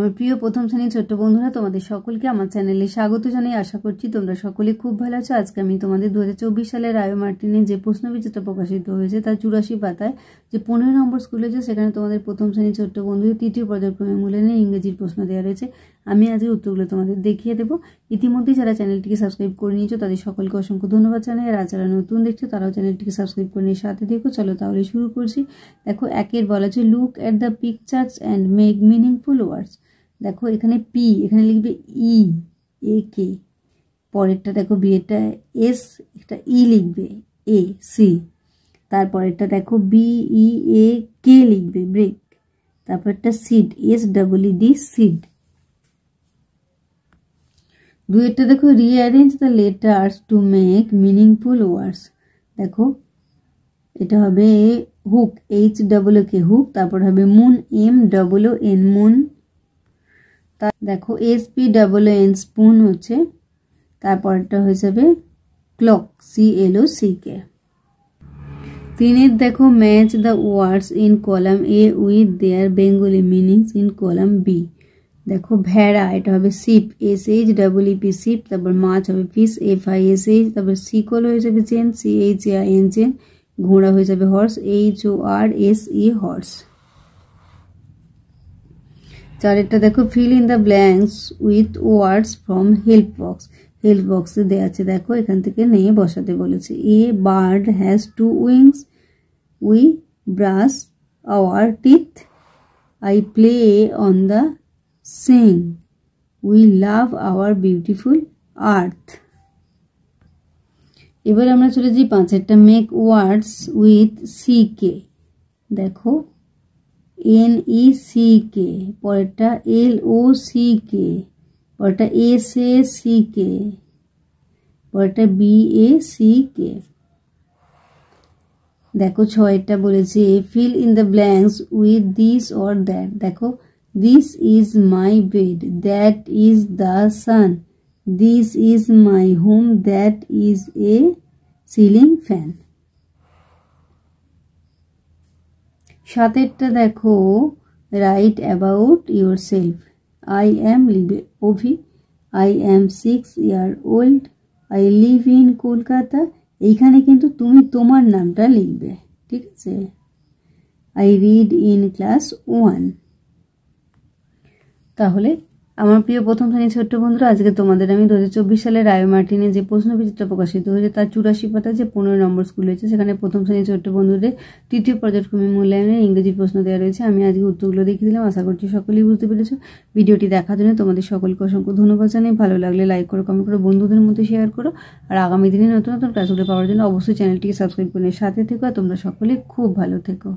আমার প্রিয় প্রথম শ্রেণীর ছোট্ট বন্ধুরা, তোমাদের সকলকে আমার চ্যানেলে স্বাগত জানাই। আশা করছি তোমরা সকলে খুব ভালো আছো। আজকে আমি তোমাদের 2024 সালের রায় মার্টিনের যে প্রশ্নবিচিত্র প্রকাশিত হয়েছে তার 84 পাতায় যে 15 নম্বর স্কুল হয়েছে, সেখানে তোমাদের প্রথম শ্রেণীর ছোট্ট বন্ধুদের তৃতীয় পর্যায়ক্রমে মূল্যায়নে ইংরেজির প্রশ্ন দেওয়া রয়েছে। আমি আজকে উত্তরগুলো তোমাদের দেখিয়ে দেবো। ইতিমধ্যে যারা চ্যানেলটিকে সাবস্ক্রাইব করে নিয়েছো তাদের সকলকে অসংখ্য ধন্যবাদ জানাই। আর যারা নতুন দেখছো তারাও চ্যানেলটিকে সাবস্ক্রাইব করে নিয়ে সাথে দেখো। চলো তাহলে শুরু করছি। দেখো, একের বলা আছে look at the pictures and make meaningful words. দেখো এখানে পি, এখানে লিখবে ই এ কে, পরেরটা দেখো বি এটা এস, একটা ই লিখবে এ সি, তারপরেরটা দেখো বি ই এ কে লিখবে ব্রেক, তারপরটা seed S double E D seed. দুইটা দেখো rearrange the letters to make meaningful words. দেখো এটা হবে hook H double K hook, তারপর হবে moon M double O N moon, দেখো S P double N spoon হচ্ছে, তারপরটা হয়ে যাবে clock C L O C K. তিনের দেখো match the words in column A with their Bengali meanings in column B. দেখো ভেড়া এটা হবে sheep S H double E P sheep, তারপর মাছ হবে fish F I S H, তারপর সিকল হয়ে যাবে chain C H A I N chain, ঘোড়া হয়ে যাবে horse H O R S E horse. চারেরটা দেখো fill in the blanks with words from help box. Help বক্সে দেওয়া আছে, দেখো এখান থেকে নিয়ে বসাতে বলেছে। A bird has two wings, we brush our teeth, I play on the Singh, we love our beautiful earth. এবার আমরা চলে যাই পাঁচেরটা make words with C K. দেখো এন ই সি কে, পরেরটা এল ও সি কে, পরেরটা এস এ সি কে, পরেরটা B A C K. দেখো ছয়টা বলেছে fill in the blanks with this or that. দেখো this is my bed, that is the sun, this is my home, that is a ceiling fan. সাতেরটা দেখো write about yourself. I am লিখবে Abhi, I am 6 years old, I live in Kolkata. এইখানে কিন্তু তুমি তোমার নামটা লিখবে, ঠিক আছে। I read in class 1। তাহলে আমার প্রিয় প্রথম শ্রেণীর ছোট্ট বন্ধুরা, আজকে তোমাদের আমি 2024 সালের রায় মার্টিনে যে প্রশ্নবিচিত্র প্রকাশিত হয়েছে তার 84 পাতা যে 15 নম্বর স্কুল হয়েছে, সেখানে প্রথম শ্রেণীর ছোট্ট বন্ধুদের তৃতীয় পর্যায়ক্রমে মূল্যায়নে ইংরেজি প্রশ্ন দেওয়া রয়েছে। আমি আজকে উত্তরগুলো দেখিয়ে দিলাম। আশা করছি সকলেই বুঝতে পেরেছো। ভিডিওটি দেখার জন্য তোমাদের সকলকে অসংখ্য ধন্যবাদ জানাই। ভালো লাগলে লাইক করো, কমেন্ট করো, বন্ধুদের মধ্যে শেয়ার করো। আর আগামী দিনে নতুন নতুন ক্লাসগুলো পাওয়ার জন্য অবশ্যই চ্যানেলটিকে সাবস্ক্রাইব করে সাথে থেকো। আর তোমরা সকলে খুব ভালো থেকো।